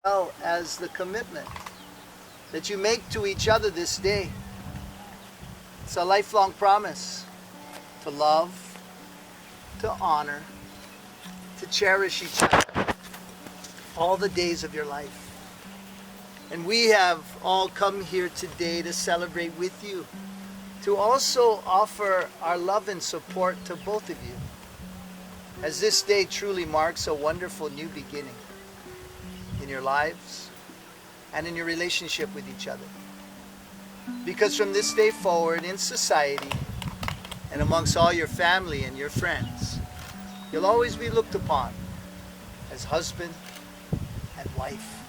well as the commitment that you make to each other this day. It's a lifelong promise to love, to honor, to cherish each other all the days of your life. And we have all come here today to celebrate with you, to also offer our love and support to both of you, as this day truly marks a wonderful new beginning in your lives and in your relationship with each other. Because from this day forward in society and amongst all your family and your friends, you'll always be looked upon as husband and wife.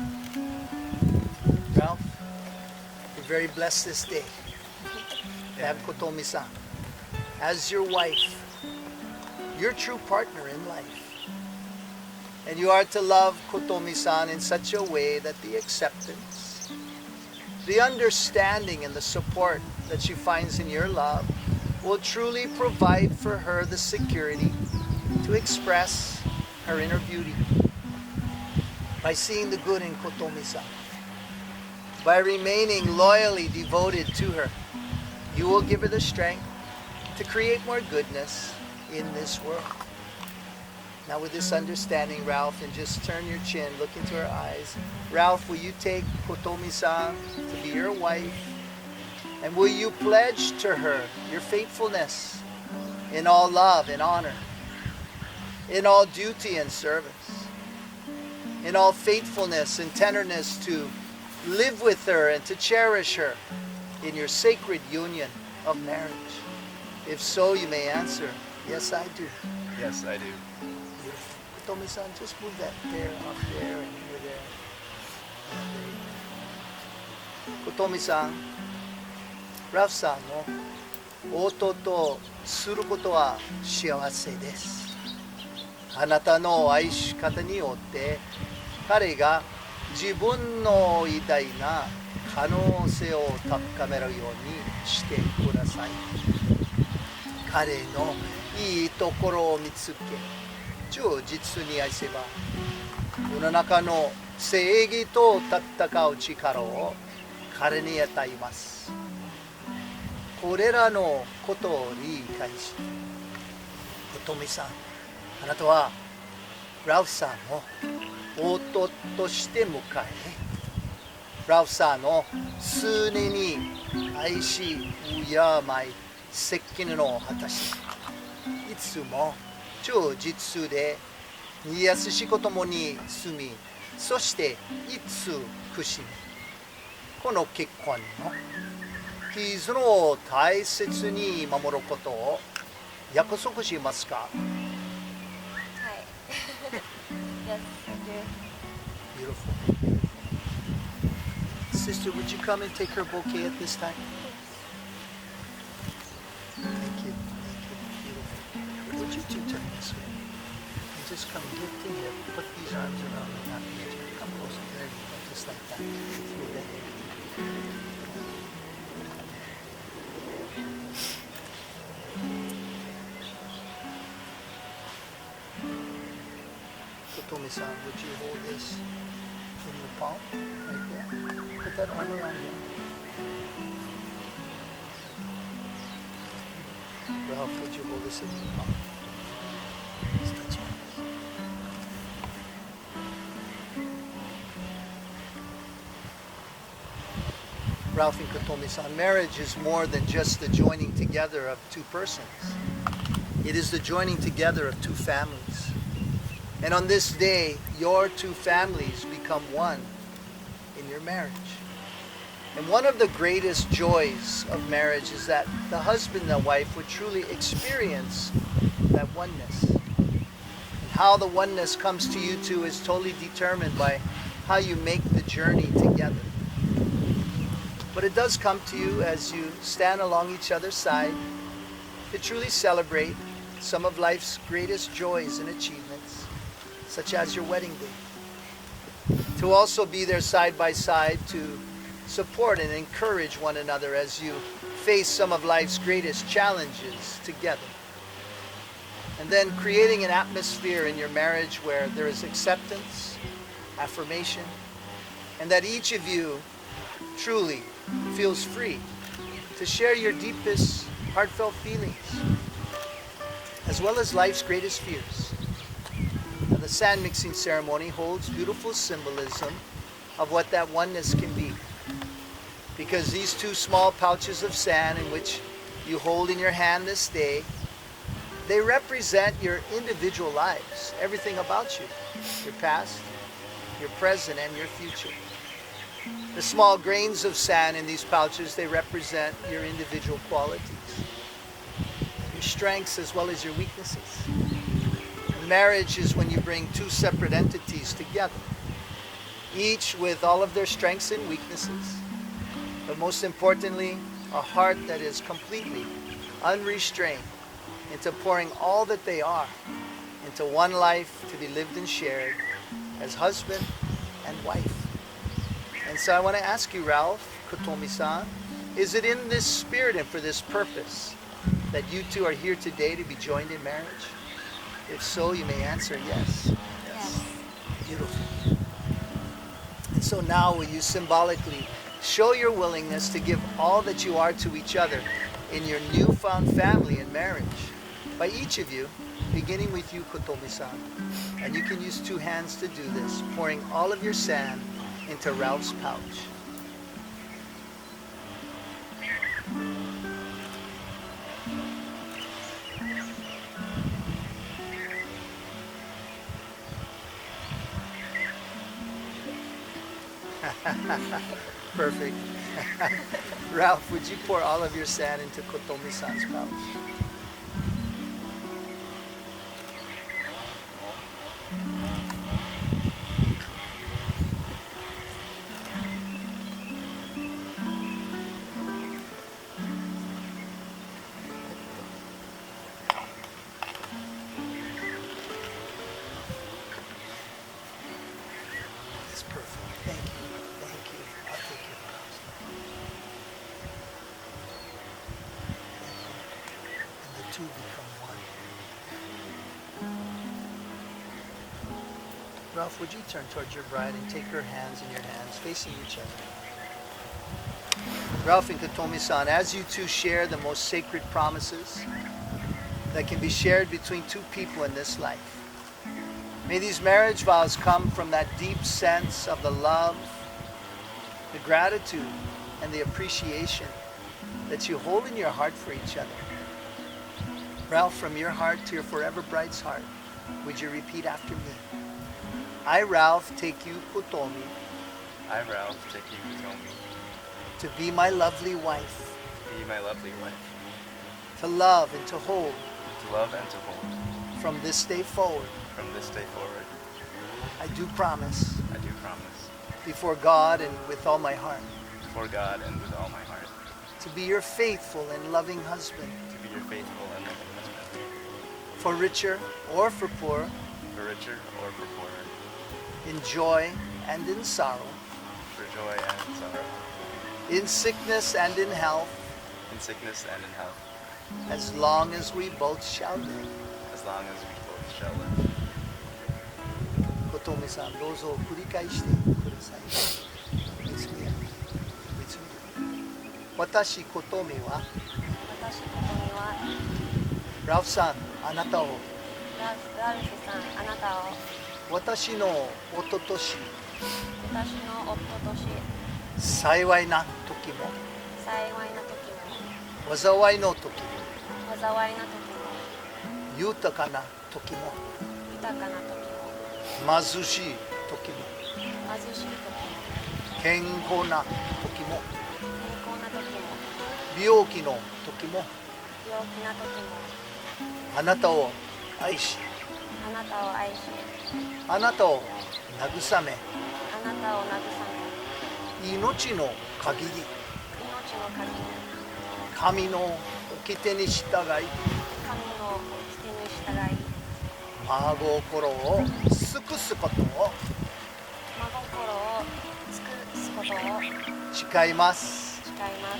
Ralph, you're very blessed this day to have Kotomi-san as your wife, your true partner in life. And you are to love Kotomi-san in such a way that the acceptance, the understanding, and the support that she finds in your love will truly provide for her the security to express her inner beauty by seeing the good in Kotomi-san. By remaining loyally devoted to her, you will give her the strength to create more goodness in this world. Now with this understanding, Ralph, and just turn your chin, look into her eyes. Ralph, will you take Kotomi-san to be your wife? And will you pledge to her your faithfulness in all love and honor, in all duty and service, in all faithfulness and tenderness to live with her and to cherish her in your sacred union of marriage? If so, you may answer, yes, I do. Yes, I do. Kotomi-san, just move that there, off there, and here, there. Kotomi-san, Ralph-sanの夫とすることは幸せです。あなたの愛し方によって彼が自分の偉大な可能性を高めるようにしてください。彼のいいところを見つけ、忠実に愛せば、世の中の正義と戦う力を彼に与えます。これらのことを理解し、Kotomi-san、あなたはラルフさんを夫として迎え、ラルフさんを常に愛し、敬い、責任を果たし、いつも忠実で優しい子供に住み、そして慈しみ、この結婚の絆を大切に守ることを約束しますか？ Yes, I do. Beautiful. Sister, would you come and take her bouquet at this time? Thank you. Thank you. Beautiful. Would you two turn this way? And just come lift in here. Put these arms around me. Not the edge. Come closer. There you go. Just like that. Through the head. Kotomi-san, would you hold this in your palm? Right there. Put that arm around you. Ralph, would you hold this in your palm? Just touch hands. Ralph and Kotomi-san, marriage is more than just the joining together of two persons. It is the joining together of two families. And on this day, your two families become one in your marriage. And one of the greatest joys of marriage is that the husband and the wife would truly experience that oneness. And how the oneness comes to you two is totally determined by how you make the journey together. But it does come to you as you stand along each other's side to truly celebrate some of life's greatest joys and achievements, such as your wedding day. To also be there side by side to support and encourage one another as you face some of life's greatest challenges together. And then creating an atmosphere in your marriage where there is acceptance, affirmation, and that each of you truly feels free to share your deepest heartfelt feelings, as well as life's greatest fears. Now, the sand mixing ceremony holds beautiful symbolism of what that oneness can be. Because these two small pouches of sand in which you hold in your hand this day, they represent your individual lives, everything about you, your past, your present, and your future. The small grains of sand in these pouches, they represent your individual qualities, your strengths as well as your weaknesses. Marriage is when you bring two separate entities together, each with all of their strengths and weaknesses, but most importantly, a heart that is completely unrestrained into pouring all that they are into one life to be lived and shared as husband and wife. And so I want to ask you, Ralph, Kotomi-san, is it in this spirit and for this purpose that you two are here today to be joined in marriage? If so, you may answer yes. Yes. Beautiful. And so now will you symbolically show your willingness to give all that you are to each other in your newfound family and marriage by each of you, beginning with you, Kotomi-san. And you can use two hands to do this, pouring all of your sand into Ralph's pouch. Perfect. Ralph, would you pour all of your sand into Kotomi-san's pouch? That's perfect. Thank you. Thank you. I'll take your pouch. Thank you. And the two become one. Ralph, would you turn towards your bride and take her hands in your hands, facing each other? Ralph and Kotomi-san, as you two share the most sacred promises that can be shared between two people in this life, may these marriage vows come from that deep sense of the love, the gratitude, and the appreciation that you hold in your heart for each other. Ralph, from your heart to your forever bride's heart, would you repeat after me? I, Ralph, take you, Kotomi, I, Ralph, take you, Kotomi, to be my lovely wife, to be my lovely wife, to love and to hold to love and to hold, from this day forward. from this day forward. I do promise, I do promise, before God and with all my heart, before God and with all my heart, to be your faithful and loving husband, to be your faithful and loving husband, for richer or for poor, for richer or for poorer, in joy and in sorrow, for joy and in sorrow, in sickness and in health, in sickness and in health, as long as we both shall live. as long as we both shall live. 琴美さん、どうぞ繰り返してください。私、琴美は、私、ここには、ラフさん、あなたを、ラルフさん、あなたを、私のおととし、私の夫とし、幸いな時も、幸いな時も、災いの時も、災いな時も、豊かな時も、豊かな時も、貧しい時も、貧しい時も、健康な時も、健康な時も、病気の時も、病気な時も、あなたを愛し、あなたを愛し、あなたを慰め、あなたを慰め、命の限り、命の限り、神の掟に従い、神の掟に従い、真心を尽くすことを真心を尽くすことを誓います。誓います。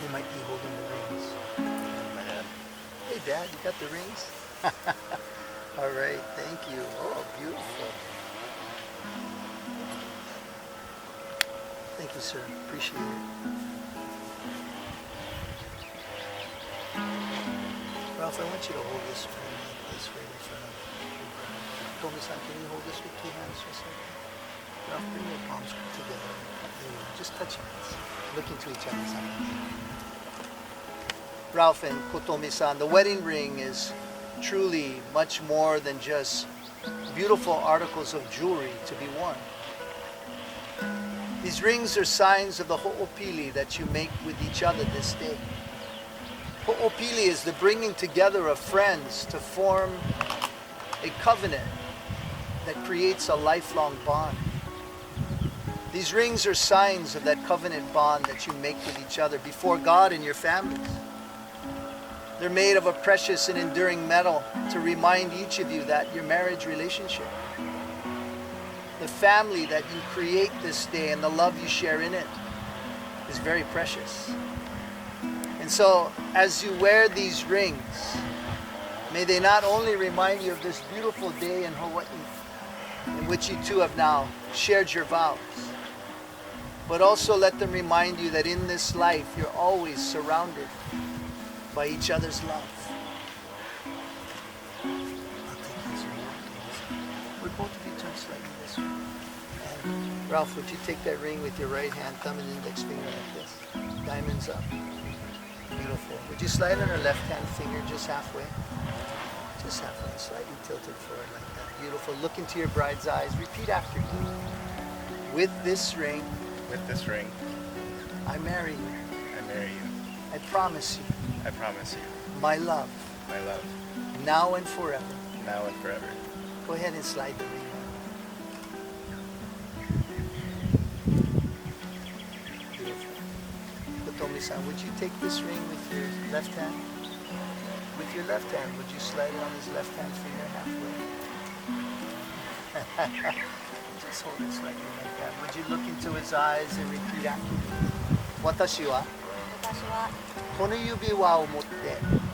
He might be holding the rings. My dad. Hey, Dad, you got the rings? right. Thank you. Oh, beautiful. Thank you, sir. Appreciate it. Ralph, I want you to hold this for me, this way in front of you. Kotomi-san, can you hold this with two hands just like that? Ralph, bring your palms together. There you go. Just touch hands. Look into each other's eyes. Ralph and Kotomi-san, the wedding ring is truly much more than just beautiful articles of jewelry to be worn. These rings are signs of the ho'opili that you make with each other this day. Ho'opili is the bringing together of friends to form a covenant that creates a lifelong bond. These rings are signs of that covenant bond that you make with each other before God and your families. They're made of a precious and enduring metal to remind each of you that your marriage relationship, the family that you create this day and the love you share in it is very precious. And so as you wear these rings, may they not only remind you of this beautiful day in Hawaii in which you two have now shared your vows, but also let them remind you that in this life you're always surrounded by each other's love. Would both of you turn slightly this way? And Ralph, would you take that ring with your right hand, thumb and index finger like this? Diamonds up. Beautiful. Would you slide on her left hand finger just halfway? Just halfway, slightly tilted forward like that. Beautiful. Look into your bride's eyes. Repeat after me. With this ring, I marry you. I marry you. I promise you. I promise you. My love. My love. Now and forever. Now and forever. Go ahead and slide the ring on. Beautiful. Kotomi-san, would you take this ring with your left hand? With your left hand, would you slide it on his left hand finger halfway? Just hold it slightly like that. Would you look into his eyes and repeat after me? 私は私はこの指輪を持って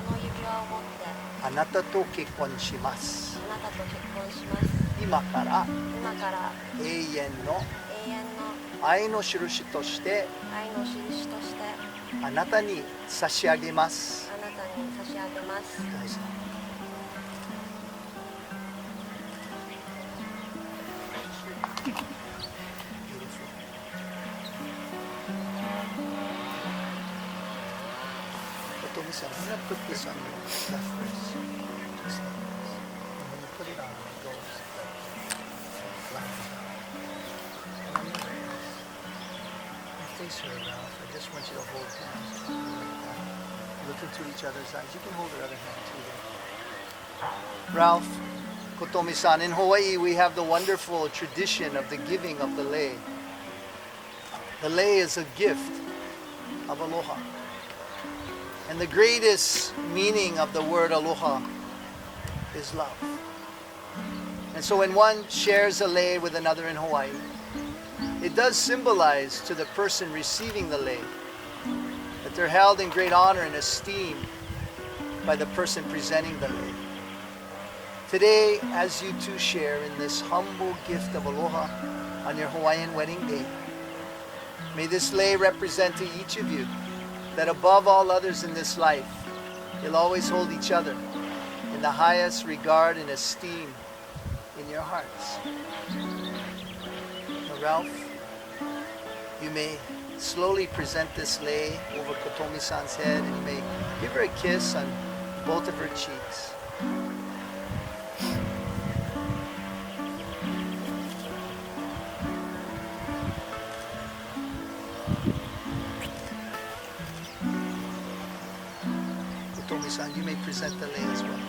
この指輪を持ってあなたと結婚します。あなたと結婚します。今から今から永遠の永遠の愛の印として愛の印としてあなたに差し上げます。あなたに差し上げます。大事だ。Kotomi-san, I'm going to put this on your left wrist, just like this. And when you put it on, it goes flat down. And on the other wrist, and face her, Ralph. I just want you to hold hands like that. Look into each other's eyes. You can hold her other hand too. There. Ralph, Kotomi-san, in Hawaii we have the wonderful tradition of the giving of the lei. The lei is a gift of aloha. And the greatest meaning of the word aloha is love. And so when one shares a lei with another in Hawaii, it does symbolize to the person receiving the lei that they're held in great honor and esteem by the person presenting the lei. Today, as you two share in this humble gift of aloha on your Hawaiian wedding day, may this lei represent to each of you that above all others in this life, you'll always hold each other in the highest regard and esteem in your hearts. Now, Ralph, you may slowly present this lei over Kotomi-san's head and you may give her a kiss on both of her cheeks. Kotomi-san, you may present the lei as well.